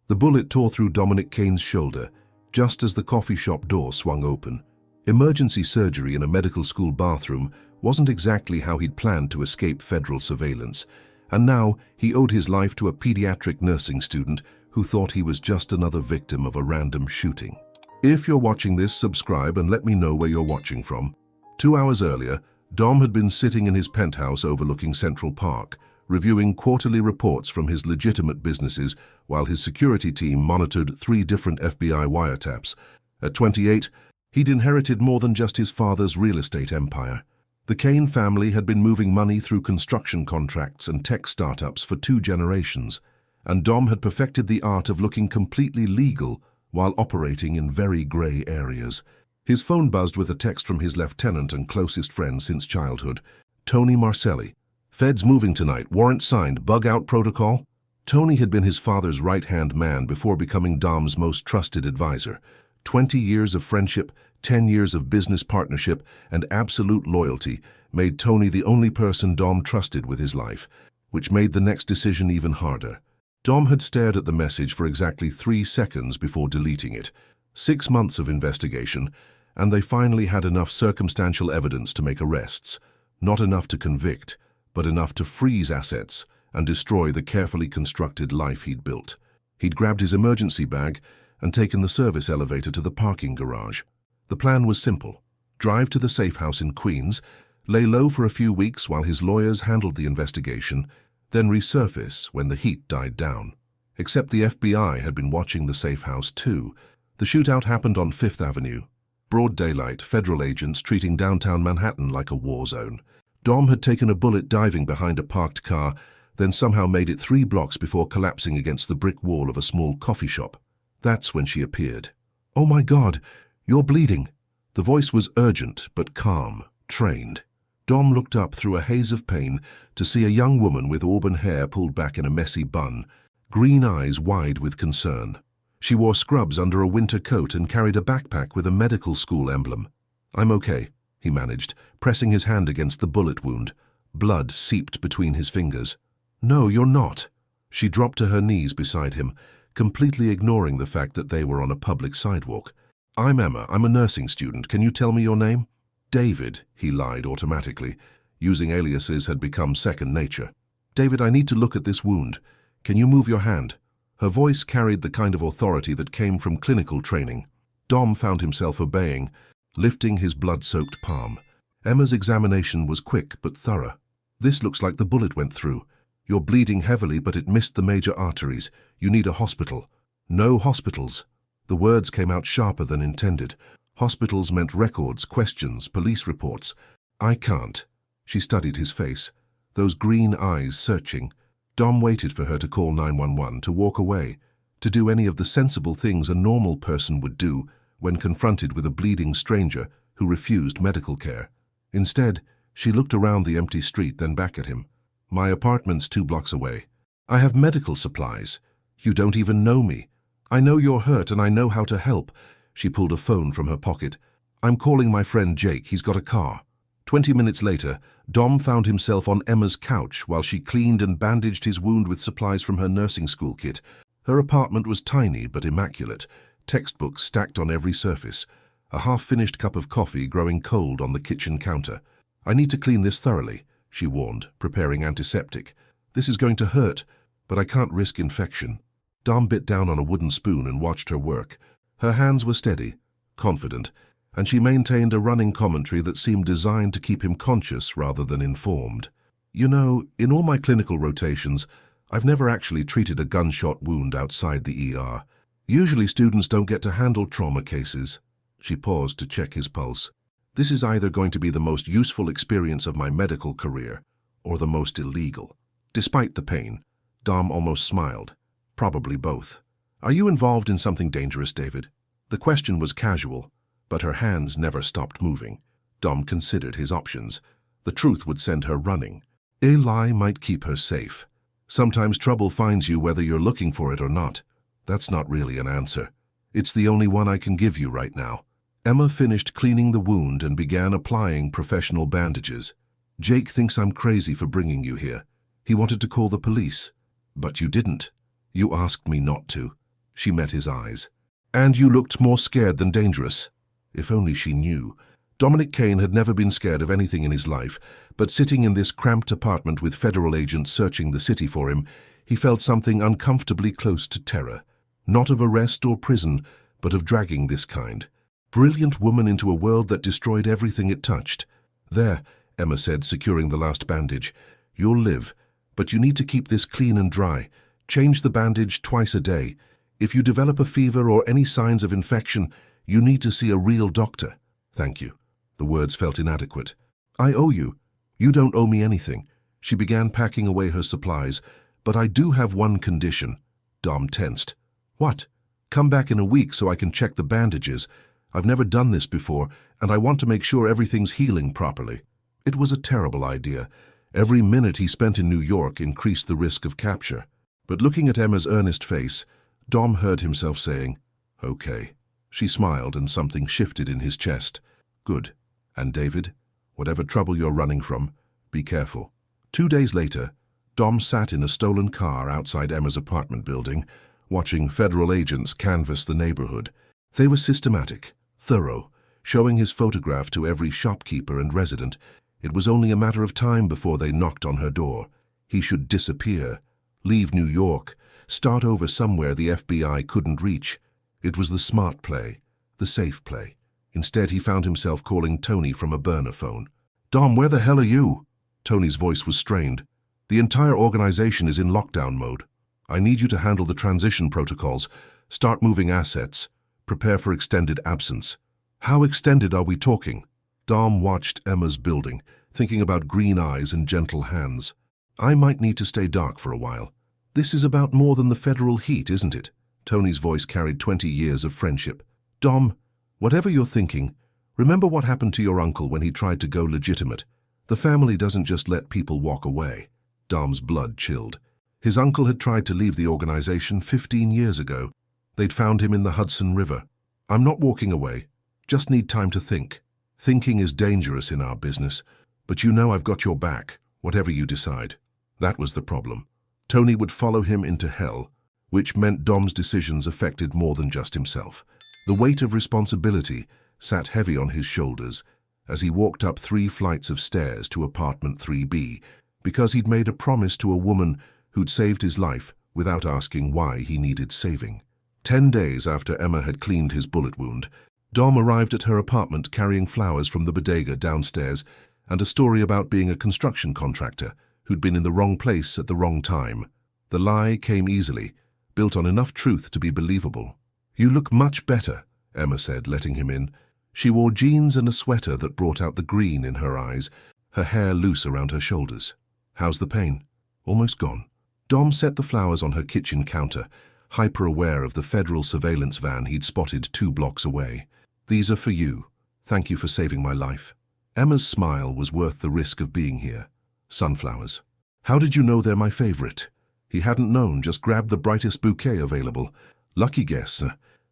The bullet tore through Dominic Kane's shoulder, just as the coffee shop door swung open. Emergency surgery in a medical school bathroom wasn't exactly how he'd planned to escape federal surveillance, and now he owed his life to a pediatric nursing student who thought he was just another victim of a random shooting. If you're watching this, subscribe and let me know where you're watching from. 2 hours earlier, Dom had been sitting in his penthouse overlooking Central Park, reviewing quarterly reports from his legitimate businesses while his security team monitored 3 different FBI wiretaps. At 28, he'd inherited more than just his father's real estate empire. The Kane family had been moving money through construction contracts and tech startups for 2 generations, and Dom had perfected the art of looking completely legal while operating in very gray areas. His phone buzzed with a text from his lieutenant and closest friend since childhood, Tony Marcelli. "Feds moving tonight, warrant signed, bug out protocol?" Tony had been his father's right-hand man before becoming Dom's most trusted advisor. 20 years of friendship, 10 years of business partnership, and absolute loyalty made Tony the only person Dom trusted with his life, which made the next decision even harder. Dom had stared at the message for exactly 3 seconds before deleting it. 6 months of investigation, and they finally had enough circumstantial evidence to make arrests. Not enough to convict, but enough to freeze assets and destroy the carefully constructed life he'd built. He'd grabbed his emergency bag and taken the service elevator to the parking garage. The plan was simple: drive to the safe house in Queens, lay low for a few weeks while his lawyers handled the investigation, then resurface when the heat died down. Except the FBI had been watching the safe house too. The shootout happened on 5th Avenue. Broad daylight, federal agents treating downtown Manhattan like a war zone. Dom had taken a bullet diving behind a parked car, then somehow made it 3 blocks before collapsing against the brick wall of a small coffee shop. That's when she appeared. "Oh my God, you're bleeding." The voice was urgent but calm, trained. Dom looked up through a haze of pain to see a young woman with auburn hair pulled back in a messy bun, green eyes wide with concern. She wore scrubs under a winter coat and carried a backpack with a medical school emblem. "I'm okay," he managed, pressing his hand against the bullet wound. Blood seeped between his fingers. "No, you're not." She dropped to her knees beside him, completely ignoring the fact that they were on a public sidewalk. "I'm Emma. I'm a nursing student. Can you tell me your name?" "David," he lied automatically. Using aliases had become second nature. "David, I need to look at this wound. Can you move your hand?" Her voice carried the kind of authority that came from clinical training. Dom found himself obeying, lifting his blood-soaked palm. Emma's examination was quick but thorough. "This looks like the bullet went through. You're bleeding heavily, but it missed the major arteries. You need a hospital." "No hospitals." The words came out sharper than intended. Hospitals meant records, questions, police reports. "I can't." She studied his face, those green eyes searching. Dom waited for her to call 911, to walk away, to do any of the sensible things a normal person would do when confronted with a bleeding stranger who refused medical care. Instead, she looked around the empty street, then back at him. "My apartment's 2 blocks away. I have medical supplies. You don't even know me. I know you're hurt and I know how to help." She pulled a phone from her pocket. "I'm calling my friend Jake. He's got a car." 20 minutes later, Dom found himself on Emma's couch while she cleaned and bandaged his wound with supplies from her nursing school kit. Her apartment was tiny but immaculate, textbooks stacked on every surface, a half-finished cup of coffee growing cold on the kitchen counter. "I need to clean this thoroughly," she warned, preparing antiseptic. "This is going to hurt, but I can't risk infection." Dom bit down on a wooden spoon and watched her work. Her hands were steady, confident, and she maintained a running commentary that seemed designed to keep him conscious rather than informed. "You know, in all my clinical rotations, I've never actually treated a gunshot wound outside the ER. Usually students don't get to handle trauma cases." She paused to check his pulse. "This is either going to be the most useful experience of my medical career, or the most illegal." Despite the pain, Dom almost smiled. "Probably both." "Are you involved in something dangerous, David?" The question was casual, but her hands never stopped moving. Dom considered his options. The truth would send her running. A lie might keep her safe. Sometimes trouble finds you whether you're looking for it or not. That's not really an answer. It's the only one I can give you right now. Emma finished cleaning the wound and began applying professional bandages. "Jake thinks I'm crazy for bringing you here. He wanted to call the police. But you didn't. You asked me not to." She met his eyes. And you looked more scared than dangerous. If only she knew. Dominic Kane had never been scared of anything in his life, but sitting in this cramped apartment with federal agents searching the city for him, he felt something uncomfortably close to terror. Not of arrest or prison, but of dragging this kind. Brilliant woman into a world that destroyed everything it touched. There, Emma said, securing the last bandage. You'll live, but you need to keep this clean and dry. Change the bandage twice a day. If you develop a fever or any signs of infection, you need to see a real doctor. Thank you. The words felt inadequate. I owe you. You don't owe me anything. She began packing away her supplies. But I do have one condition. Dom tensed. What? Come back in a week so I can check the bandages. I've never done this before, and I want to make sure everything's healing properly. It was a terrible idea. Every minute he spent in New York increased the risk of capture. But looking at Emma's earnest face, Dom heard himself saying, "Okay." She smiled and something shifted in his chest. Good. And David, whatever trouble you're running from, be careful. 2 days later, Dom sat in a stolen car outside Emma's apartment building, watching federal agents canvass the neighborhood. They were systematic, thorough, showing his photograph to every shopkeeper and resident. It was only a matter of time before they knocked on her door. He should disappear, leave New York, start over somewhere the FBI couldn't reach. It was the smart play, the safe play. Instead, he found himself calling Tony from a burner phone. "Dom, where the hell are you?" Tony's voice was strained. "The entire organization is in lockdown mode. I need you to handle the transition protocols, start moving assets, prepare for extended absence." "How extended are we talking?" Dom watched Emma's building, thinking about green eyes and gentle hands. "I might need to stay dark for a while. This is about more than the federal heat, isn't it?" Tony's voice carried 20 years of friendship. "Dom, whatever you're thinking, remember what happened to your uncle when he tried to go legitimate. The family doesn't just let people walk away." Dom's blood chilled. His uncle had tried to leave the organization 15 years ago. They'd found him in the Hudson River. "I'm not walking away. Just need time to think. Thinking is dangerous in our business, but you know I've got your back, whatever you decide." That was the problem. Tony would follow him into hell, which meant Dom's decisions affected more than just himself. The weight of responsibility sat heavy on his shoulders as he walked up 3 flights of stairs to apartment 3B, because he'd made a promise to a woman who'd saved his life without asking why he needed saving. 10 days after Emma had cleaned his bullet wound, Dom arrived at her apartment carrying flowers from the bodega downstairs and a story about being a construction contractor who'd been in the wrong place at the wrong time. The lie came easily, built on enough truth to be believable. "You look much better," Emma said, letting him in. She wore jeans and a sweater that brought out the green in her eyes, her hair loose around her shoulders. "How's the pain?" "Almost gone." Dom set the flowers on her kitchen counter, hyper-aware of the federal surveillance van he'd spotted 2 blocks away. "These are for you. Thank you for saving my life." Emma's smile was worth the risk of being here. "Sunflowers. How did you know they're my favorite?" He hadn't known, just grabbed the brightest bouquet available. "Lucky guess.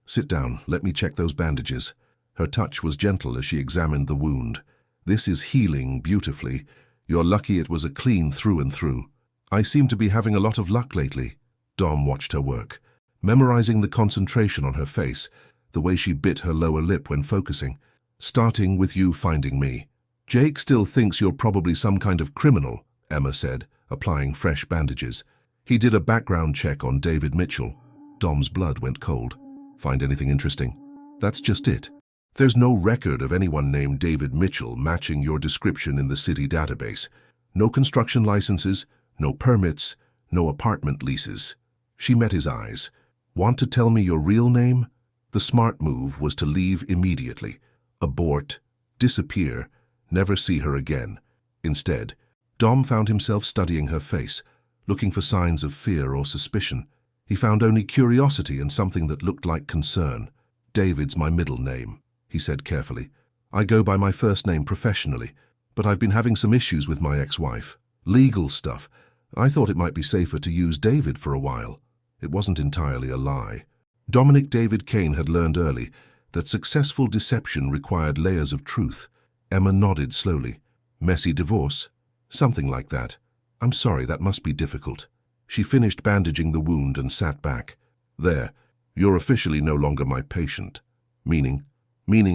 Sit down, let me check those bandages." Her touch was gentle as she examined the wound. "This is healing beautifully. You're lucky it was a clean through and through." "I seem to be having a lot of luck lately." Dom watched her work, memorizing the concentration on her face, the way she bit her lower lip when focusing. "Starting with you finding me." "Jake still thinks you're probably some kind of criminal," Emma said, applying fresh bandages. "He did a background check on David Mitchell." Dom's blood went cold. "Find anything interesting?" "That's just it. There's no record of anyone named David Mitchell matching your description in the city database. No construction licenses, no permits, no apartment leases." She met his eyes. "Want to tell me your real name?" The smart move was to leave immediately, abort, disappear, never see her again. Instead, Dom found himself studying her face, looking for signs of fear or suspicion. He found only curiosity and something that looked like concern. "David's my middle name," he said carefully. "I go by my first name professionally, but I've been having some issues with my ex-wife. Legal stuff. I thought it might be safer to use David for a while." It wasn't entirely a lie. Dominic David Kane had learned early that successful deception required layers of truth. Emma nodded slowly. "Messy divorce?" "Something like that." "I'm sorry, that must be difficult." She finished bandaging the wound and sat back. "There, You're officially no longer my patient. Meaning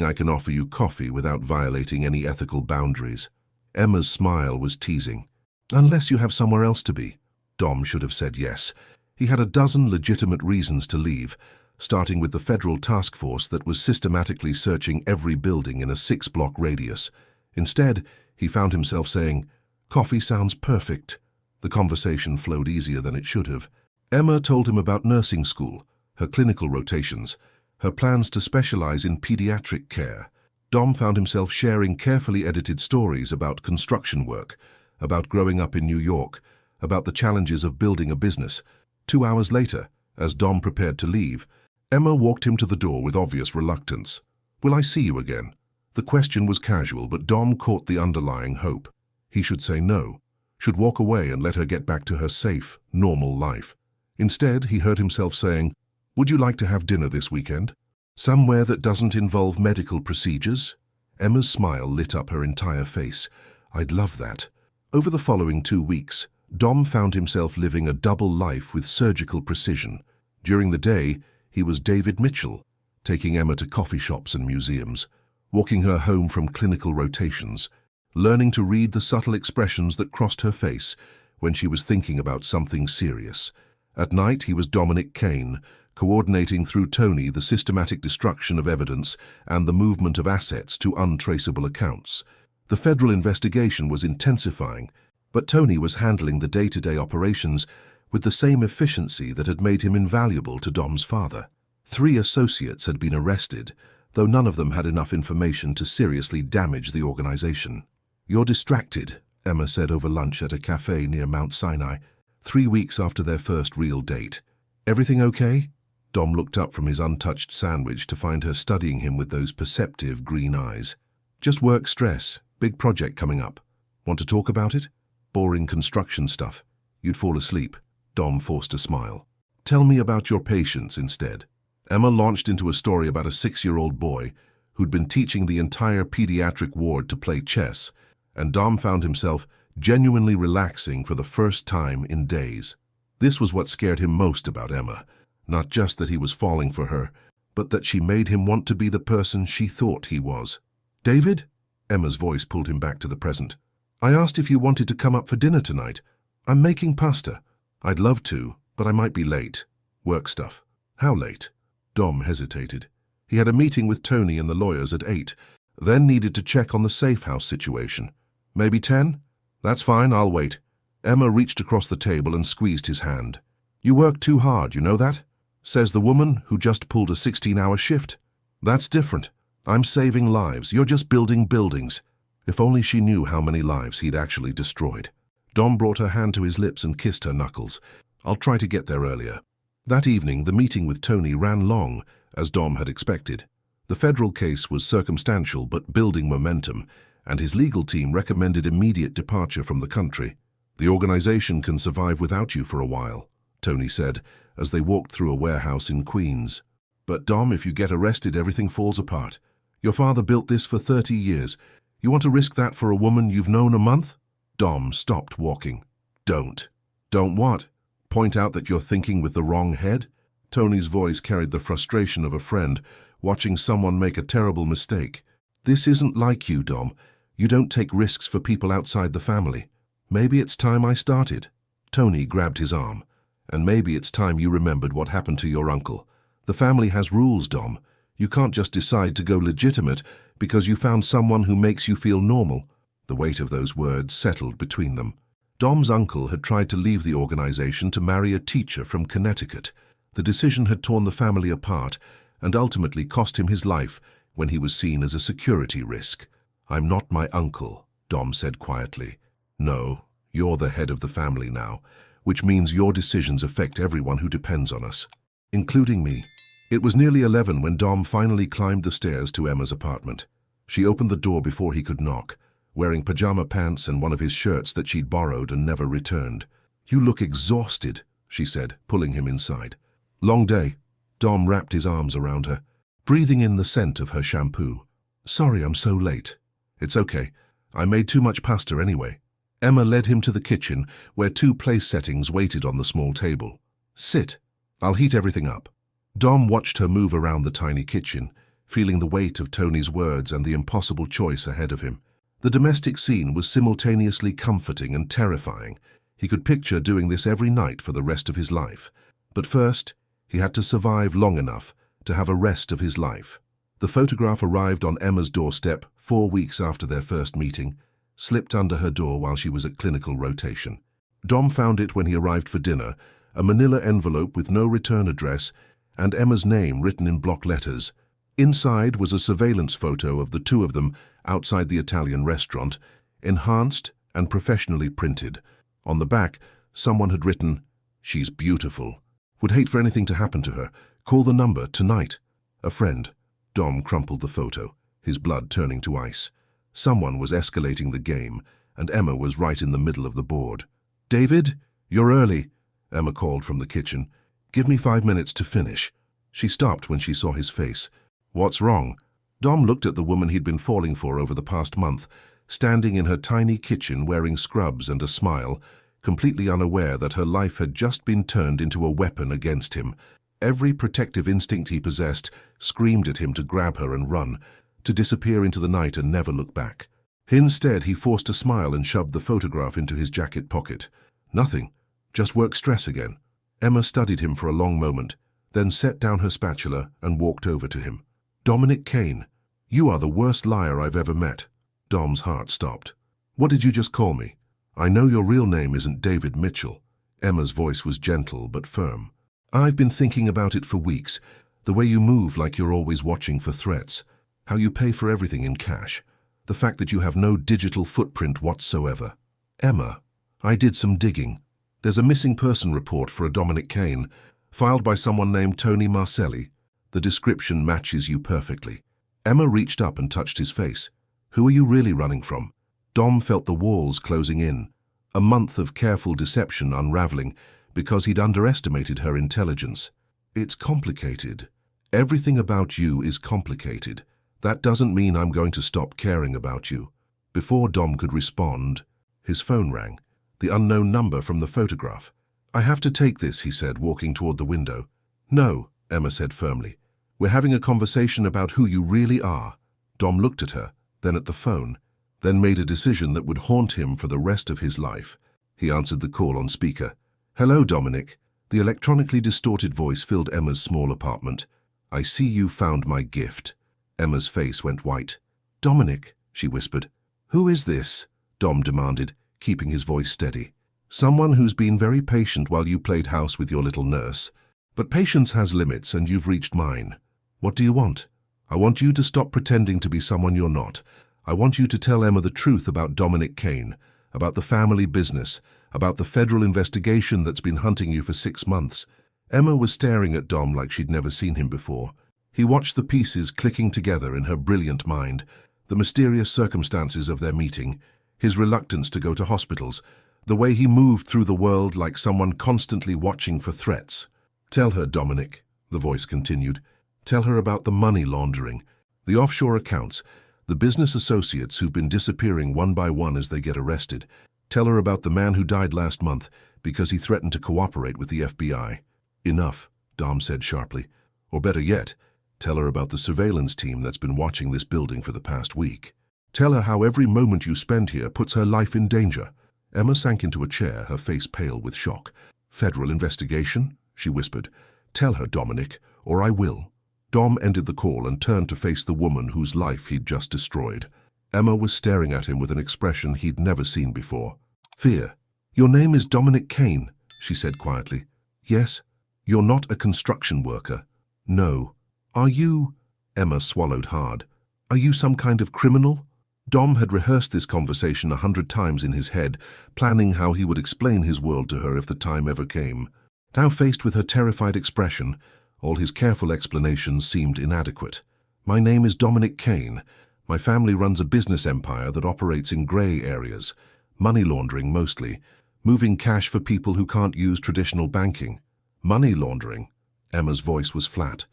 I can offer you coffee without violating any ethical boundaries. Emma's smile was teasing. Unless you have somewhere else to be. Dom should have said yes. He had a dozen legitimate reasons to leave, starting with the federal task force that was systematically searching every building in a 6-block radius. Instead, he found himself saying, "Coffee sounds perfect." The conversation flowed easier than it should have. Emma told him about nursing school, her clinical rotations, her plans to specialize in pediatric care. Dom found himself sharing carefully edited stories about construction work, about growing up in New York, about the challenges of building a business. 2 hours later, as Dom prepared to leave, Emma walked him to the door with obvious reluctance. "Will I see you again?" The question was casual, but Dom caught the underlying hope. He should say no, should walk away and let her get back to her safe, normal life. Instead, he heard himself saying, "Would you like to have dinner this weekend? Somewhere that doesn't involve medical procedures?" Emma's smile lit up her entire face. "I'd love that." Over the following 2 weeks, Dom found himself living a double life with surgical precision. During the day, he was David Mitchell, taking Emma to coffee shops and museums, walking her home from clinical rotations, learning to read the subtle expressions that crossed her face when she was thinking about something serious. At night, he was Dominic Kane, coordinating through Tony the systematic destruction of evidence and the movement of assets to untraceable accounts. The federal investigation was intensifying, but Tony was handling the day-to-day operations with the same efficiency that had made him invaluable to Dom's father. 3 associates had been arrested, though none of them had enough information to seriously damage the organization. "You're distracted," Emma said over lunch at a cafe near Mount Sinai, 3 weeks after their first real date. "Everything okay?" Dom looked up from his untouched sandwich to find her studying him with those perceptive green eyes. "Just work stress. Big project coming up. Want to talk about it? Boring construction stuff. You'd fall asleep." Dom forced a smile. "Tell me about your patients instead." Emma launched into a story about a 6-year-old boy who'd been teaching the entire pediatric ward to play chess, and Dom found himself genuinely relaxing for the first time in days. This was what scared him most about Emma. Not just that he was falling for her, but that she made him want to be the person she thought he was. "David?" Emma's voice pulled him back to the present. "I asked if you wanted to come up for dinner tonight. I'm making pasta. I'd love to, but I might be late. Work stuff." "How late?" Dom hesitated. He had a meeting with Tony and the lawyers at 8, then needed to check on the safe house situation. "Maybe 10? That's fine, I'll wait." Emma reached across the table and squeezed his hand. "You work too hard, you know that?" Says the woman who just pulled a 16-hour shift. "That's different. I'm saving lives. You're just building buildings." If only she knew how many lives he'd actually destroyed. Dom brought her hand to his lips and kissed her knuckles. "I'll try to get there earlier." That evening, the meeting with Tony ran long, as Dom had expected. The federal case was circumstantial but building momentum, and his legal team recommended immediate departure from the country. "The organization can survive without you for a while," Tony said, as they walked through a warehouse in Queens. "But Dom, if you get arrested, everything falls apart. Your father built this for 30 years. You want to risk that for a woman you've known a month?" Dom stopped walking. "Don't." "Don't what? Point out that you're thinking with the wrong head?" Tony's voice carried the frustration of a friend watching someone make a terrible mistake. "This isn't like you, Dom. You don't take risks for people outside the family. Maybe it's time I started." Tony grabbed his arm. "And maybe it's time you remembered what happened to your uncle. The family has rules, Dom. You can't just decide to go legitimate because you found someone who makes you feel normal." The weight of those words settled between them. Dom's uncle had tried to leave the organization to marry a teacher from Connecticut. The decision had torn the family apart and ultimately cost him his life when he was seen as a security risk. "I'm not my uncle," Dom said quietly. "No, you're the head of the family now, which means your decisions affect everyone who depends on us, including me." It was nearly 11 when Dom finally climbed the stairs to Emma's apartment. She opened the door before he could knock, wearing pajama pants and one of his shirts that she'd borrowed and never returned. "You look exhausted," she said, pulling him inside. "Long day." Dom wrapped his arms around her, breathing in the scent of her shampoo. "Sorry I'm so late." "It's okay. I made too much pasta anyway." Emma led him to the kitchen, where 2 place settings waited on the small table. "Sit. I'll heat everything up." Dom watched her move around the tiny kitchen, feeling the weight of Tony's words and the impossible choice ahead of him. The domestic scene was simultaneously comforting and terrifying. He could picture doing this every night for the rest of his life. But first, he had to survive long enough to have a rest of his life. The photograph arrived on Emma's doorstep 4 weeks after their first meeting, slipped under her door while she was at clinical rotation. Dom found it when he arrived for dinner, a manila envelope with no return address and Emma's name written in block letters. Inside was a surveillance photo of the two of them outside the Italian restaurant, enhanced and professionally printed. On the back, someone had written, "She's beautiful. Would hate for anything to happen to her. Call the number tonight. A friend." Dom crumpled the photo, his blood turning to ice. Someone was escalating the game, and Emma was right in the middle of the board. "David, you're early," Emma called from the kitchen. "Give me 5 minutes to finish." She stopped when she saw his face. "What's wrong?" Dom looked at the woman he'd been falling for over the past month, standing in her tiny kitchen wearing scrubs and a smile, completely unaware that her life had just been turned into a weapon against him. Every protective instinct he possessed screamed at him to grab her and run, to disappear into the night and never look back. Instead, he forced a smile and shoved the photograph into his jacket pocket. "Nothing. Just work stress again." Emma studied him for a long moment, then set down her spatula and walked over to him. "Dominic Kane, you are the worst liar I've ever met." Dom's heart stopped. "What did you just call me? I know your real name isn't David Mitchell." Emma's voice was gentle but firm. "I've been thinking about it for weeks. The way you move like you're always watching for threats. How you pay for everything in cash. The fact that you have no digital footprint whatsoever." "Emma, I did some digging. There's a missing person report for a Dominic Kane, filed by someone named Tony Marcelli. The description matches you perfectly." Emma reached up and touched his face. "Who are you really running from?" Dom felt the walls closing in, a month of careful deception unraveling because he'd underestimated her intelligence. "It's complicated. Everything about you is complicated. That doesn't mean I'm going to stop caring about you." Before Dom could respond, his phone rang, the unknown number from the photograph. "I have to take this," he said, walking toward the window. "No," Emma said firmly. "We're having a conversation about who you really are." Dom looked at her, then at the phone, then made a decision that would haunt him for the rest of his life. He answered the call on speaker. "Hello, Dominic." The electronically distorted voice filled Emma's small apartment. "I see you found my gift." Emma's face went white. "Dominic," she whispered. "Who is this?" Dom demanded, keeping his voice steady. "Someone who's been very patient while you played house with your little nurse. But patience has limits, and you've reached mine. What do you want?" "I want you to stop pretending to be someone you're not. I want you to tell Emma the truth about Dominic Kane, about the family business, about the federal investigation that's been hunting you for 6 months." Emma was staring at Dom like she'd never seen him before. He watched the pieces clicking together in her brilliant mind, the mysterious circumstances of their meeting, his reluctance to go to hospitals, the way he moved through the world like someone constantly watching for threats. "Tell her, Dominic," the voice continued. "Tell her about the money laundering, the offshore accounts, the business associates who've been disappearing one by one as they get arrested. Tell her about the man who died last month because he threatened to cooperate with the FBI. "Enough," Dom said sharply. "Or better yet, tell her about the surveillance team that's been watching this building for the past week. Tell her how every moment you spend here puts her life in danger." Emma sank into a chair, her face pale with shock. "Federal investigation?" she whispered. "Tell her, Dominic, or I will." Dom ended the call and turned to face the woman whose life he'd just destroyed. Emma was staring at him with an expression he'd never seen before. "Fear. Your name is Dominic Kane," she said quietly. "Yes. You're not a construction worker." "No." "Are you—" Emma swallowed hard. "Are you some kind of criminal?" Dom had rehearsed this conversation 100 times in his head, planning how he would explain his world to her if the time ever came. Now faced with her terrified expression, all his careful explanations seemed inadequate. "My name is Dominic Kane. My family runs a business empire that operates in grey areas, money laundering mostly, moving cash for people who can't use traditional banking." "Money laundering?" Emma's voice was flat,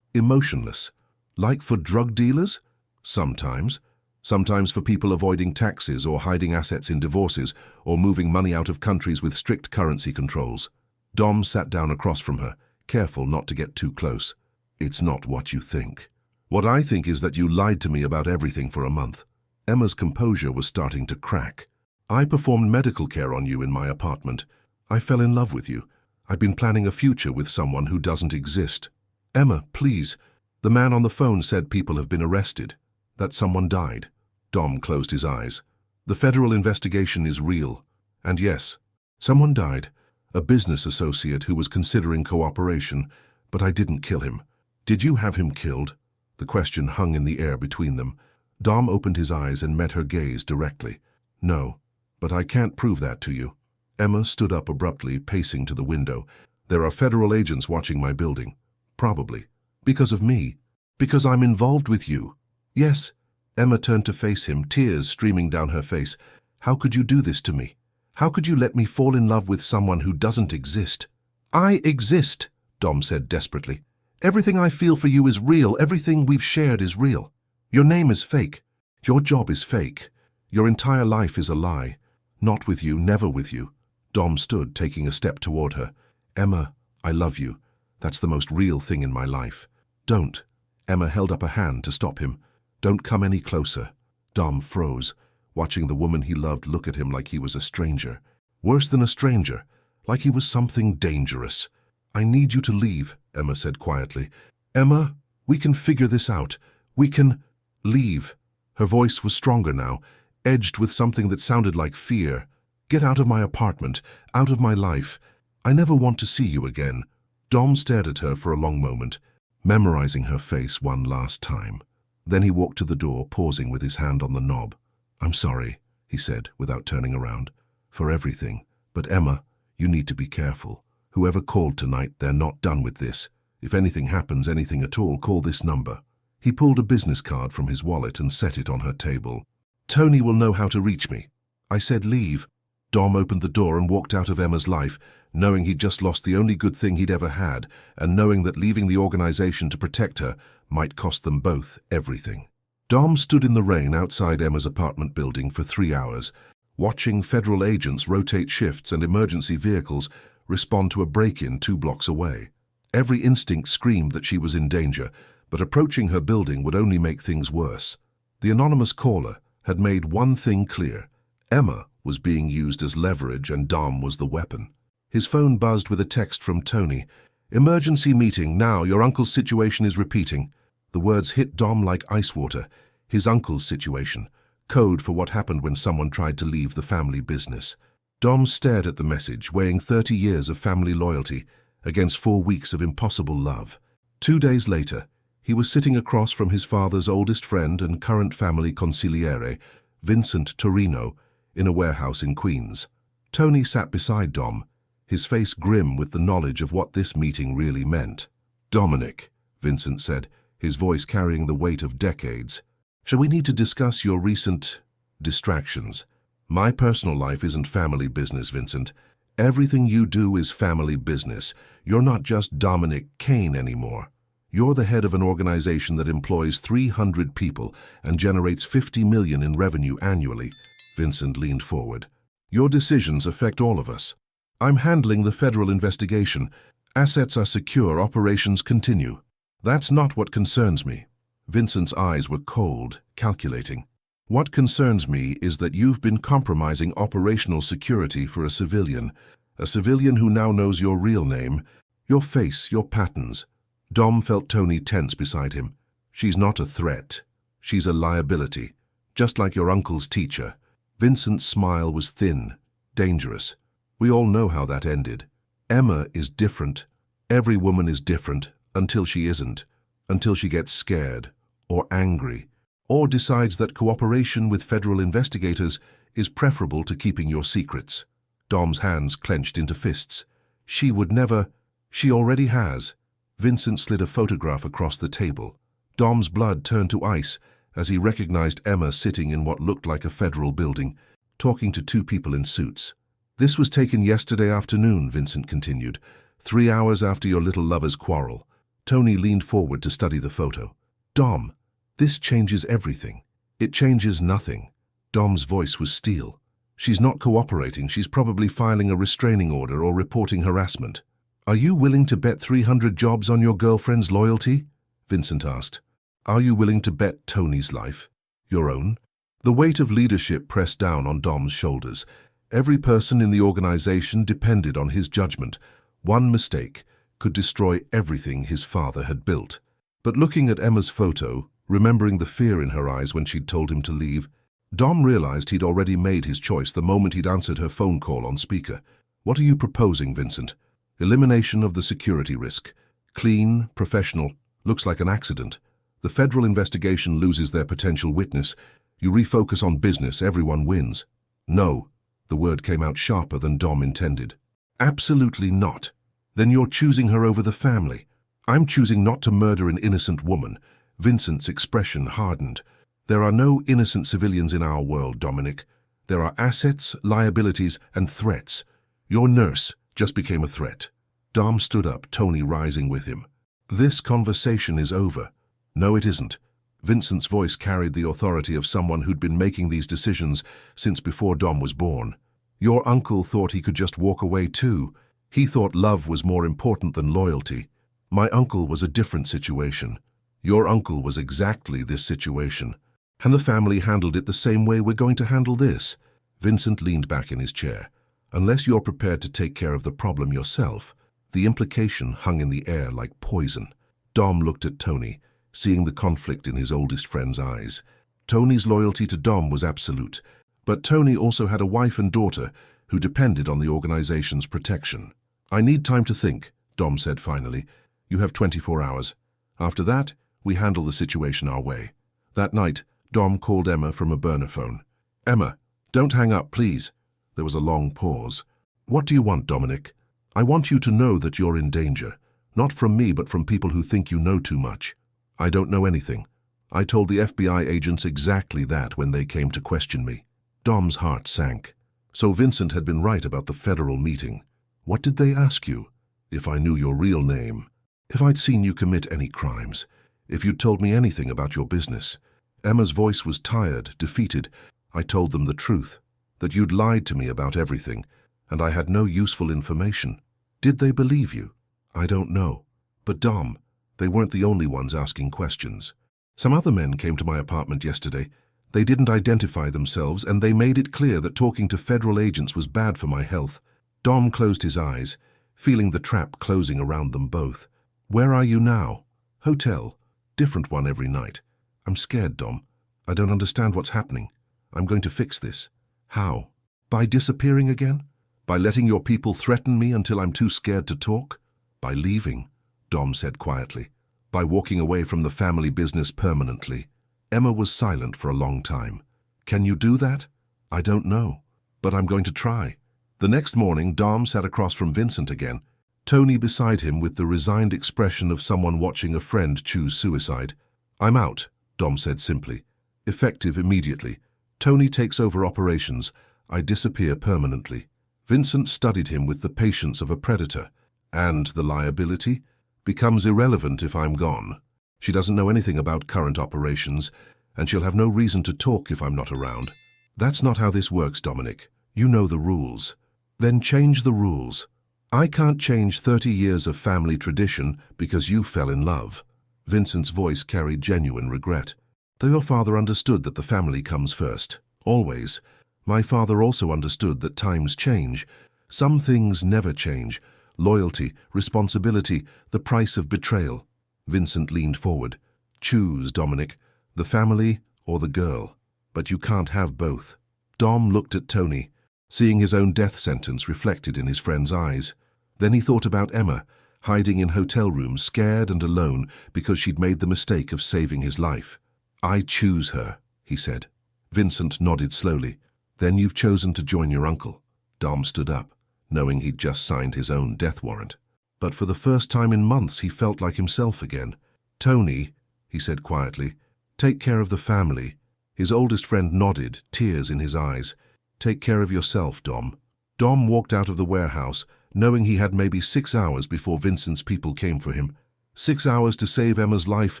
emotionless. "Like for drug dealers?" "Sometimes. Sometimes for people avoiding taxes or hiding assets in divorces or moving money out of countries with strict currency controls." Dom sat down across from her, careful not to get too close. It's not what you think. What I think is that you lied to me about everything for a month. Emma's composure was starting to crack. I performed medical care on you in my apartment. I fell in love with you. I've been planning a future with someone who doesn't exist. Emma, please. The man on the phone said people have been arrested, that someone died. Dom closed his eyes. The federal investigation is real. And yes, someone died. A business associate who was considering cooperation, but I didn't kill him. Did you have him killed? The question hung in the air between them. Dom opened his eyes and met her gaze directly. No, but I can't prove that to you. Emma stood up abruptly, pacing to the window. There are federal agents watching my building. Probably. Because of me. Because I'm involved with you. Yes. Emma turned to face him, tears streaming down her face. How could you do this to me? How could you let me fall in love with someone who doesn't exist? I exist, Dom said desperately. Everything I feel for you is real. Everything we've shared is real. Your name is fake. Your job is fake. Your entire life is a lie. Not with you, never with you. Dom stood, taking a step toward her. Emma, I love you. That's the most real thing in my life. Don't. Emma held up a hand to stop him. Don't come any closer. Dom froze, watching the woman he loved look at him like he was a stranger. Worse than a stranger, like he was something dangerous. I need you to leave, Emma said quietly. Emma, we can figure this out. We can leave. Her voice was stronger now, edged with something that sounded like fear. Get out of my apartment, out of my life. I never want to see you again. Dom stared at her for a long moment, memorizing her face one last time. Then he walked to the door, pausing with his hand on the knob. I'm sorry, he said, without turning around, for everything. But Emma, you need to be careful. Whoever called tonight, they're not done with this. If anything happens, anything at all, call this number. He pulled a business card from his wallet and set it on her table. Tony will know how to reach me. I said leave. Dom opened the door and walked out of Emma's life, knowing he'd just lost the only good thing he'd ever had, and knowing that leaving the organization to protect her might cost them both everything. Dom stood in the rain outside Emma's apartment building for 3 hours, watching federal agents rotate shifts and emergency vehicles respond to a break-in 2 blocks away. Every instinct screamed that she was in danger, but approaching her building would only make things worse. The anonymous caller had made one thing clear. Emma was being used as leverage and Dom was the weapon. His phone buzzed with a text from Tony. Emergency meeting now, your uncle's situation is repeating. The words hit Dom like ice water. His uncle's situation. Code for what happened when someone tried to leave the family business. Dom stared at the message, weighing 30 years of family loyalty against 4 weeks of impossible love. 2 days later, he was sitting across from his father's oldest friend and current family consigliere, Vincent Torino, in a warehouse in Queens. Tony sat beside Dom, his face grim with the knowledge of what this meeting really meant. Dominic, Vincent said, his voice carrying the weight of decades. Shall we need to discuss your recent distractions? My personal life isn't family business, Vincent. Everything you do is family business. You're not just Dominic Kane anymore. You're the head of an organization that employs 300 people and generates $50 million in revenue annually. Vincent leaned forward. Your decisions affect all of us. I'm handling the federal investigation. Assets are secure, operations continue. That's not what concerns me. Vincent's eyes were cold, calculating. What concerns me is that you've been compromising operational security for a civilian who now knows your real name, your face, your patterns. Dom felt Tony tense beside him. She's not a threat. She's a liability, just like your uncle's teacher. Vincent's smile was thin, dangerous. We all know how that ended. Emma is different. Every woman is different until she isn't, until she gets scared or angry, or decides that cooperation with federal investigators is preferable to keeping your secrets. Dom's hands clenched into fists. She would never. She already has. Vincent slid a photograph across the table. Dom's blood turned to ice as he recognized Emma sitting in what looked like a federal building, talking to 2 people in suits. This was taken yesterday afternoon, Vincent continued, 3 hours after your little lover's quarrel. Tony leaned forward to study the photo. Dom, this changes everything. It changes nothing. Dom's voice was steel. She's not cooperating. She's probably filing a restraining order or reporting harassment. Are you willing to bet 300 jobs on your girlfriend's loyalty? Vincent asked. Are you willing to bet Tony's life? Your own? The weight of leadership pressed down on Dom's shoulders. Every person in the organization depended on his judgment. One mistake could destroy everything his father had built. But looking at Emma's photo, remembering the fear in her eyes when she'd told him to leave, Dom realized he'd already made his choice the moment he'd answered her phone call on speaker. What are you proposing, Vincent? Elimination of the security risk. Clean, professional, looks like an accident. The federal investigation loses their potential witness. You refocus on business, everyone wins. No. The word came out sharper than Dom intended. Absolutely not. Then you're choosing her over the family. I'm choosing not to murder an innocent woman. Vincent's expression hardened. There are no innocent civilians in our world, Dominic. There are assets, liabilities, and threats. Your nurse just became a threat. Dom stood up, Tony rising with him. This conversation is over. No, it isn't. Vincent's voice carried the authority of someone who'd been making these decisions since before Dom was born. Your uncle thought he could just walk away too. He thought love was more important than loyalty. My uncle was a different situation. Your uncle was exactly this situation. And the family handled it the same way we're going to handle this. Vincent leaned back in his chair. Unless you're prepared to take care of the problem yourself, the implication hung in the air like poison. Dom looked at Tony, seeing the conflict in his oldest friend's eyes. Tony's loyalty to Dom was absolute, but Tony also had a wife and daughter who depended on the organization's protection. I need time to think, Dom said finally. You have 24 hours. After that, we handle the situation our way. That night, Dom called Emma from a burner phone. Emma, don't hang up, please. There was a long pause. What do you want, Dominic? I want you to know that you're in danger. Not from me, but from people who think you know too much. I don't know anything. I told the FBI agents exactly that when they came to question me. Dom's heart sank. So Vincent had been right about the federal meeting. What did they ask you? If I knew your real name. If I'd seen you commit any crimes. If you'd told me anything about your business. Emma's voice was tired, defeated. I told them the truth. That you'd lied to me about everything, and I had no useful information. Did they believe you? I don't know. But Dom, they weren't the only ones asking questions. Some other men came to my apartment yesterday. They didn't identify themselves, and they made it clear that talking to federal agents was bad for my health. Dom closed his eyes, feeling the trap closing around them both. Where are you now? Hotel. Different one every night. I'm scared, Dom. I don't understand what's happening. I'm going to fix this. How? By disappearing again? By letting your people threaten me until I'm too scared to talk? By leaving, Dom said quietly. By walking away from the family business permanently. Emma was silent for a long time. Can you do that? I don't know, but I'm going to try. The next morning, Dom sat across from Vincent again, Tony beside him with the resigned expression of someone watching a friend choose suicide. I'm out, Dom said simply. Effective immediately. Tony takes over operations. I disappear permanently. Vincent studied him with the patience of a predator. And the liability? Becomes irrelevant if I'm gone. She doesn't know anything about current operations, and she'll have no reason to talk if I'm not around. That's not how this works, Dominic. You know the rules. Then change the rules. I can't change 30 years of family tradition because you fell in love. Vincent's voice carried genuine regret. Though your father understood that the family comes first, always, my father also understood that times change. Some things never change. Loyalty, responsibility, the price of betrayal. Vincent leaned forward. Choose, Dominic, the family or the girl. But you can't have both. Dom looked at Tony, seeing his own death sentence reflected in his friend's eyes. Then he thought about Emma, hiding in hotel rooms, scared and alone because she'd made the mistake of saving his life. I choose her, he said. Vincent nodded slowly. Then you've chosen to join your uncle. Dom stood up, knowing he'd just signed his own death warrant. But for the first time in months he felt like himself again. Tony, he said quietly, take care of the family. His oldest friend nodded, tears in his eyes. Take care of yourself, Dom. Dom walked out of the warehouse, knowing he had maybe 6 hours before Vincent's people came for him. 6 hours to save Emma's life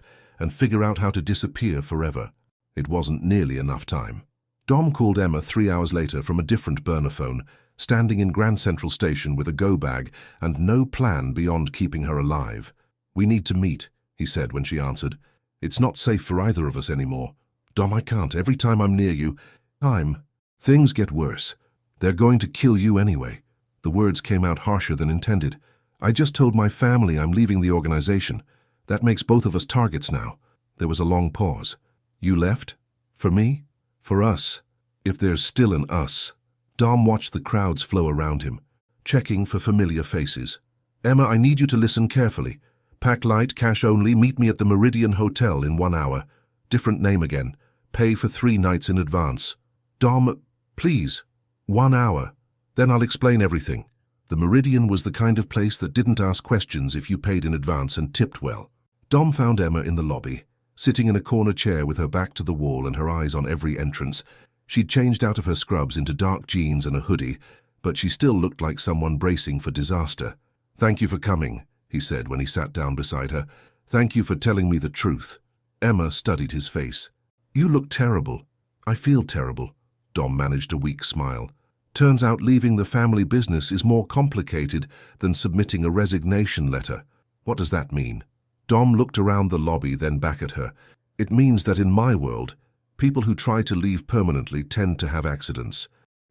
and figure out how to disappear forever. It wasn't nearly enough time. Dom called Emma 3 hours later from a different burner phone, standing in Grand Central Station with a go-bag and no plan beyond keeping her alive. "We need to meet," he said when she answered. "It's not safe for either of us anymore. Dom, I can't. Every time I'm near you, things get worse. They're going to kill you anyway." The words came out harsher than intended. "I just told my family I'm leaving the organization. That makes both of us targets now." There was a long pause. "You left? For me? For us? If there's still an us." Dom watched the crowds flow around him, checking for familiar faces. "Emma, I need you to listen carefully. Pack light, cash only, meet me at the Meridian Hotel in 1 hour. Different name again. Pay for 3 nights in advance." "Dom, please. 1 hour. Then I'll explain everything." The Meridian was the kind of place that didn't ask questions if you paid in advance and tipped well. Dom found Emma in the lobby, sitting in a corner chair with her back to the wall and her eyes on every entrance. She'd changed out of her scrubs into dark jeans and a hoodie, but she still looked like someone bracing for disaster. "Thank you for coming," he said when he sat down beside her. "Thank you for telling me the truth." Emma studied his face. "You look terrible." "I feel terrible." Dom managed a weak smile. "Turns out leaving the family business is more complicated than submitting a resignation letter." "What does that mean?" Dom looked around the lobby, then back at her. "It means that in my world, people who try to leave permanently tend to have accidents.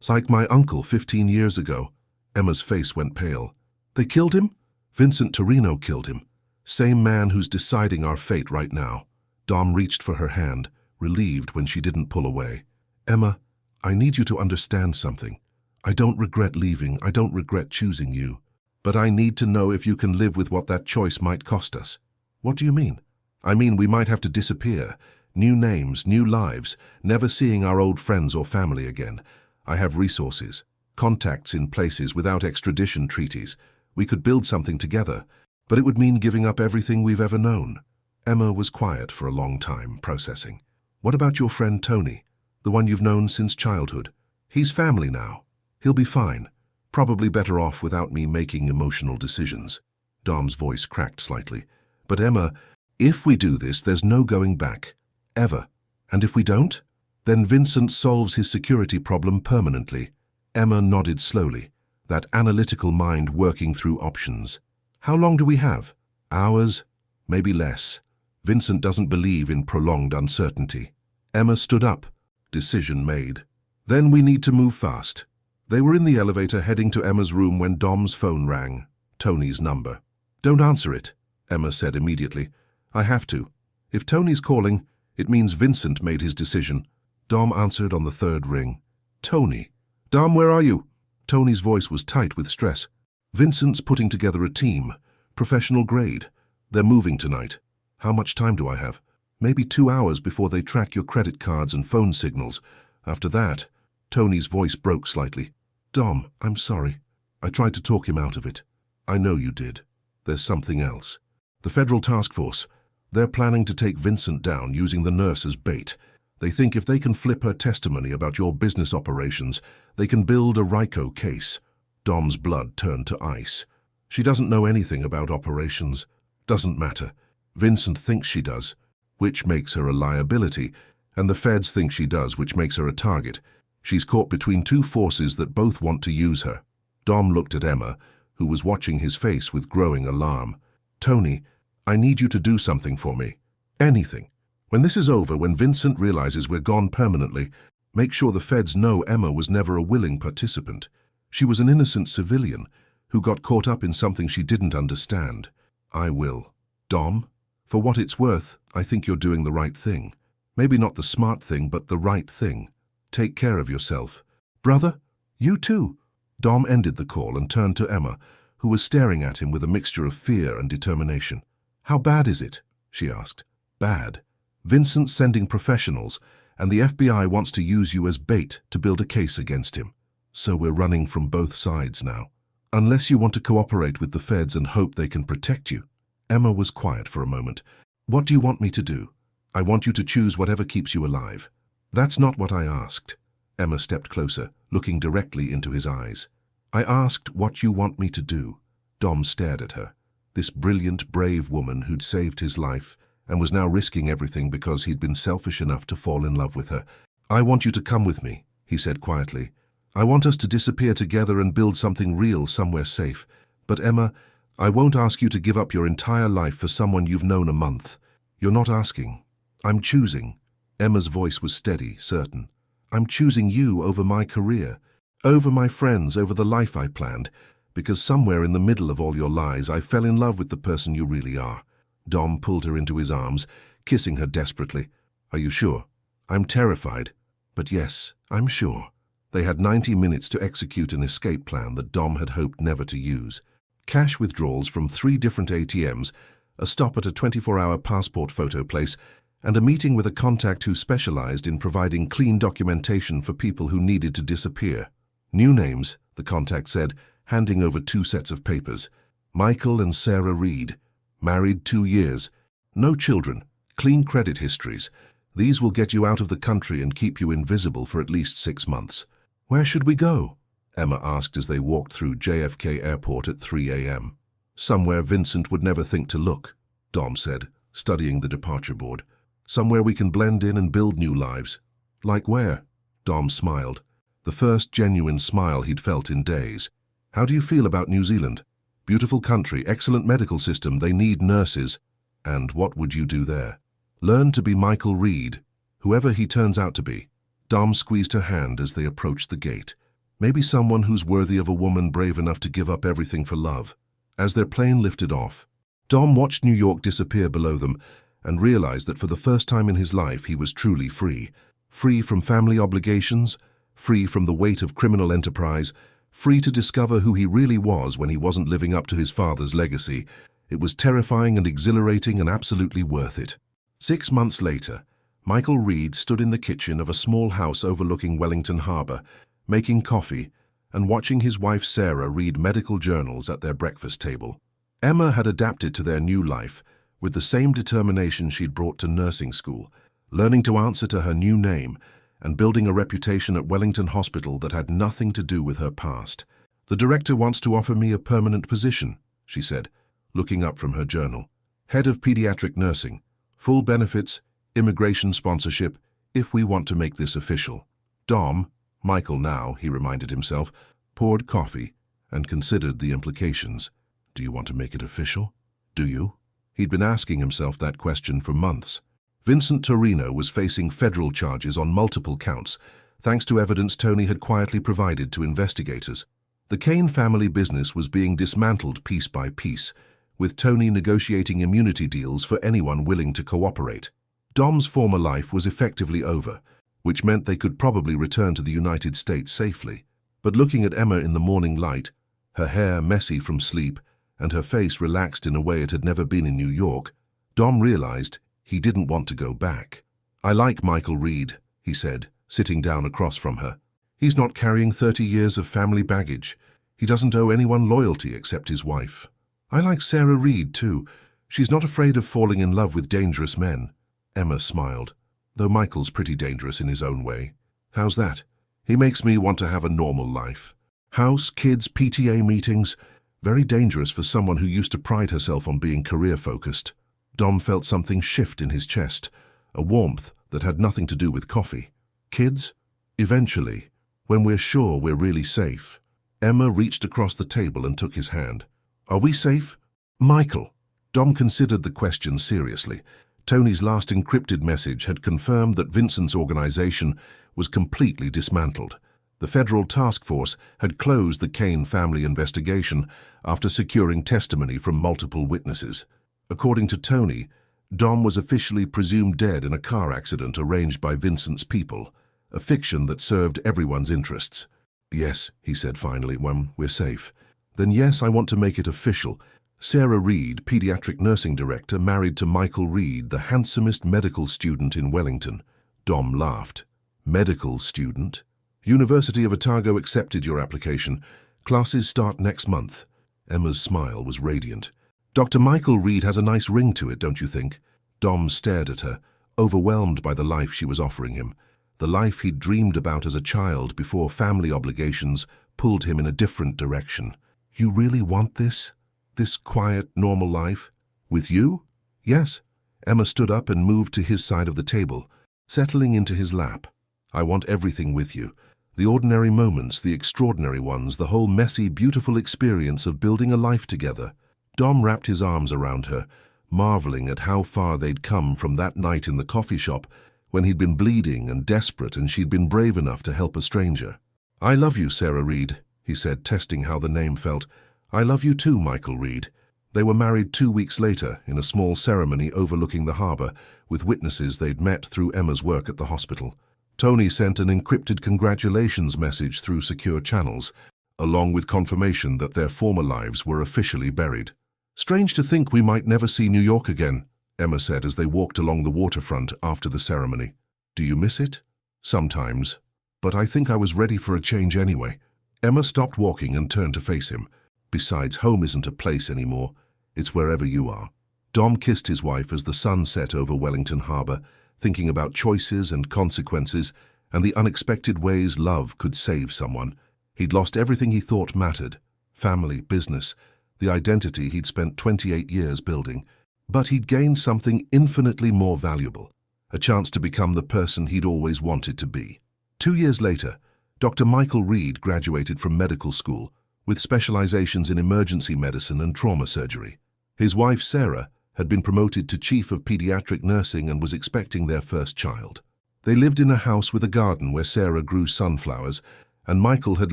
Like my uncle 15 years ago." Emma's face went pale. "They killed him?" "Vincent Torino killed him. Same man who's deciding our fate right now." Dom reached for her hand, relieved when she didn't pull away. "Emma, I need you to understand something. I don't regret leaving, I don't regret choosing you. But I need to know if you can live with what that choice might cost us." "What do you mean?" "I mean we might have to disappear. New names, new lives, never seeing our old friends or family again. I have resources, contacts in places without extradition treaties. We could build something together, but it would mean giving up everything we've ever known." Emma was quiet for a long time, processing. "What about your friend Tony, the one you've known since childhood? He's family now. He'll be fine. Probably better off without me making emotional decisions." Dom's voice cracked slightly. "But Emma, if we do this, there's no going back. Ever. And if we don't? Then Vincent solves his security problem permanently." Emma nodded slowly, that analytical mind working through options. "How long do we have? Hours? Maybe less. Vincent doesn't believe in prolonged uncertainty." Emma stood up. Decision made. "Then we need to move fast." They were in the elevator heading to Emma's room when Dom's phone rang. Tony's number. "Don't answer it," Emma said immediately. "I have to. If Tony's calling, it means Vincent made his decision." Dom answered on the 3rd ring. "Tony." "Dom, where are you?" Tony's voice was tight with stress. "Vincent's putting together a team. Professional grade. They're moving tonight. How much time do I have?" "Maybe 2 hours before they track your credit cards and phone signals. After that..." Tony's voice broke slightly. "Dom, I'm sorry. I tried to talk him out of it." "I know you did. There's something else. The federal task force. They're planning to take Vincent down using the nurse as bait. They think if they can flip her testimony about your business operations, they can build a RICO case." Dom's blood turned to ice. "She doesn't know anything about operations. Doesn't matter. Vincent thinks she does, which makes her a liability, and the feds think she does, which makes her a target. She's caught between 2 forces that both want to use her." Dom looked at Emma, who was watching his face with growing alarm. "Tony, I need you to do something for me. Anything. When this is over, when Vincent realizes we're gone permanently, make sure the feds know Emma was never a willing participant. She was an innocent civilian who got caught up in something she didn't understand." "I will." "Dom, for what it's worth, I think you're doing the right thing. Maybe not the smart thing, but the right thing. Take care of yourself." "Brother, you too." Dom ended the call and turned to Emma, who was staring at him with a mixture of fear and determination. "How bad is it?" she asked. "Bad. Vincent's sending professionals, and the FBI wants to use you as bait to build a case against him. So we're running from both sides now. Unless you want to cooperate with the feds and hope they can protect you." Emma was quiet for a moment. "What do you want me to do?" "I want you to choose whatever keeps you alive." "That's not what I asked." Emma stepped closer, looking directly into his eyes. "I asked what you want me to do." Dom stared at her. This brilliant, brave woman who'd saved his life and was now risking everything because he'd been selfish enough to fall in love with her. "I want you to come with me," he said quietly. I want us to disappear together and build something real somewhere safe. But Emma, I won't ask you to give up your entire life for someone you've known a month. You're not asking. I'm choosing. Emma's voice was steady, certain. I'm choosing you over my career, over my friends, over the life I planned, because somewhere in the middle of all your lies, I fell in love with the person you really are. Dom pulled her into his arms, kissing her desperately. Are you sure? I'm terrified. But yes, I'm sure. They had 90 minutes to execute an escape plan that Dom had hoped never to use. Cash withdrawals from 3 different ATMs, a stop at a 24-hour passport photo place, and a meeting with a contact who specialized in providing clean documentation for people who needed to disappear. New names, the contact said, handing over 2 sets of papers. Michael and Sarah Reed. Married 2 years. No children. Clean credit histories. These will get you out of the country and keep you invisible for at least 6 months. Where should we go? Emma asked as they walked through JFK Airport at 3 a.m. Somewhere Vincent would never think to look, Dom said, studying the departure board. Somewhere we can blend in and build new lives. Like where? Dom smiled. The first genuine smile he'd felt in days. How do you feel about New Zealand? Beautiful country, excellent medical system, they need nurses. And what would you do there? Learn to be Michael Reed, whoever he turns out to be. Dom squeezed her hand as they approached the gate. Maybe someone who's worthy of a woman brave enough to give up everything for love. As their plane lifted off, Dom watched New York disappear below them and realized that for the first time in his life he was truly free. Free from family obligations, free from the weight of criminal enterprise, free to discover who he really was when he wasn't living up to his father's legacy. It was terrifying and exhilarating and absolutely worth it. 6 months later, Michael Reed stood in the kitchen of a small house overlooking Wellington Harbor, making coffee and watching his wife Sarah read medical journals at their breakfast table. Emma had adapted to their new life with the same determination she'd brought to nursing school, learning to answer to her new name and building a reputation at Wellington Hospital that had nothing to do with her past. The director wants to offer me a permanent position, she said, looking up from her journal. Head of pediatric nursing, full benefits, immigration sponsorship, if we want to make this official. Dom, Michael now, he reminded himself, poured coffee and considered the implications. Do you want to make it official? Do you? He'd been asking himself that question for months. Vincent Torino was facing federal charges on multiple counts, thanks to evidence Tony had quietly provided to investigators. The Kane family business was being dismantled piece by piece, with Tony negotiating immunity deals for anyone willing to cooperate. Dom's former life was effectively over, which meant they could probably return to the United States safely. But looking at Emma in the morning light, her hair messy from sleep and her face relaxed in a way it had never been in New York, Dom realized he didn't want to go back. I like Michael Reed, he said, sitting down across from her. He's not carrying 30 years of family baggage. He doesn't owe anyone loyalty except his wife. I like Sarah Reed, too. She's not afraid of falling in love with dangerous men. Emma smiled. Though Michael's pretty dangerous in his own way. How's that? He makes me want to have a normal life. House, kids, PTA meetings. Very dangerous for someone who used to pride herself on being career-focused. Dom felt something shift in his chest, a warmth that had nothing to do with coffee. Kids? Eventually, when we're sure we're really safe. Emma reached across the table and took his hand. Are we safe? Michael. Dom considered the question seriously. Tony's last encrypted message had confirmed that Vincent's organization was completely dismantled. The federal task force had closed the Kane family investigation after securing testimony from multiple witnesses. According to Tony, Dom was officially presumed dead in a car accident arranged by Vincent's people, a fiction that served everyone's interests. Yes, he said finally, when we're safe. Then yes, I want to make it official. Sarah Reed, pediatric nursing director, married to Michael Reed, the handsomest medical student in Wellington. Dom laughed. Medical student? University of Otago accepted your application. Classes start next month. Emma's smile was radiant. Dr. Michael Reed has a nice ring to it, don't you think? Dom stared at her, overwhelmed by the life she was offering him, the life he'd dreamed about as a child before family obligations pulled him in a different direction. You really want this? This quiet, normal life? With you? Yes. Emma stood up and moved to his side of the table, settling into his lap. I want everything with you. The ordinary moments, the extraordinary ones, the whole messy, beautiful experience of building a life together. Dom wrapped his arms around her, marveling at how far they'd come from that night in the coffee shop when he'd been bleeding and desperate and she'd been brave enough to help a stranger. "I love you, Sarah Reed," he said, testing how the name felt. "I love you too, Michael Reed." They were married 2 weeks later in a small ceremony overlooking the harbour, with witnesses they'd met through Emma's work at the hospital. Tony sent an encrypted congratulations message through secure channels, along with confirmation that their former lives were officially buried. "Strange to think we might never see New York again," Emma said as they walked along the waterfront after the ceremony. "Do you miss it?" "Sometimes. But I think I was ready for a change anyway." Emma stopped walking and turned to face him. "Besides, home isn't a place anymore. It's wherever you are." Dom kissed his wife as the sun set over Wellington Harbour, thinking about choices and consequences and the unexpected ways love could save someone. He'd lost everything he thought mattered: family, business, the identity he'd spent 28 years building. But he'd gained something infinitely more valuable: a chance to become the person he'd always wanted to be. 2 years later, Dr. Michael Reed graduated from medical school with specializations in emergency medicine and trauma surgery. His wife, Sarah, had been promoted to chief of pediatric nursing and was expecting their first child. They lived in a house with a garden where Sarah grew sunflowers, and Michael had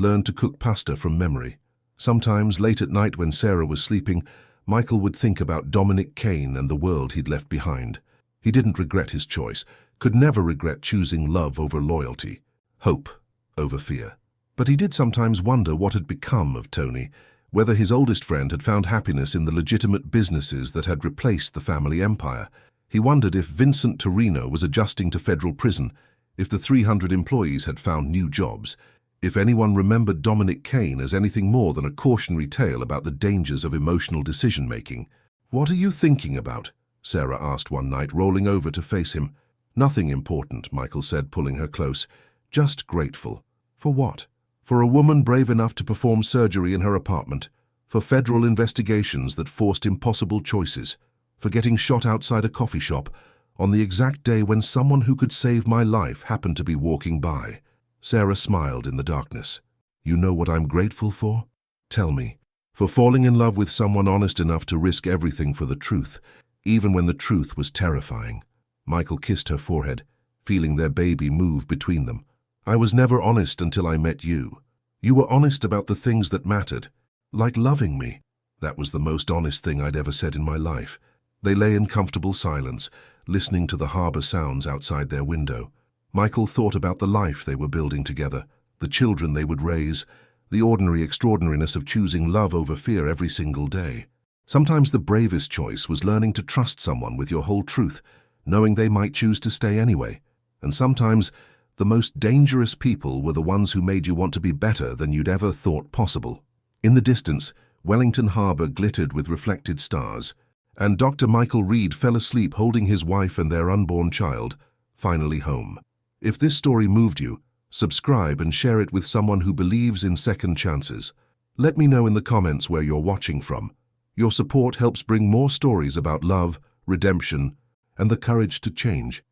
learned to cook pasta from memory. Sometimes, late at night when Sarah was sleeping, Michael would think about Dominic Kane and the world he'd left behind. He didn't regret his choice, could never regret choosing love over loyalty, hope over fear. But he did sometimes wonder what had become of Tony, whether his oldest friend had found happiness in the legitimate businesses that had replaced the family empire. He wondered if Vincent Torino was adjusting to federal prison, if the 300 employees had found new jobs, if anyone remembered Dominic Kane as anything more than a cautionary tale about the dangers of emotional decision-making. "What are you thinking about?" Sarah asked one night, rolling over to face him. "Nothing important," Michael said, pulling her close. "Just grateful." "For what?" "For a woman brave enough to perform surgery in her apartment, for federal investigations that forced impossible choices, for getting shot outside a coffee shop on the exact day when someone who could save my life happened to be walking by." Sarah smiled in the darkness. "You know what I'm grateful for? Tell me." "For falling in love with someone honest enough to risk everything for the truth, even when the truth was terrifying." Michael kissed her forehead, feeling their baby move between them. "I was never honest until I met you. You were honest about the things that mattered, like loving me." That was the most honest thing I'd ever said in my life. They lay in comfortable silence, listening to the harbour sounds outside their window. Michael thought about the life they were building together, the children they would raise, the ordinary extraordinariness of choosing love over fear every single day. Sometimes the bravest choice was learning to trust someone with your whole truth, knowing they might choose to stay anyway. And sometimes the most dangerous people were the ones who made you want to be better than you'd ever thought possible. In the distance, Wellington Harbour glittered with reflected stars, and Dr. Michael Reed fell asleep holding his wife and their unborn child, finally home. If this story moved you, subscribe and share it with someone who believes in second chances. Let me know in the comments where you're watching from. Your support helps bring more stories about love, redemption, and the courage to change.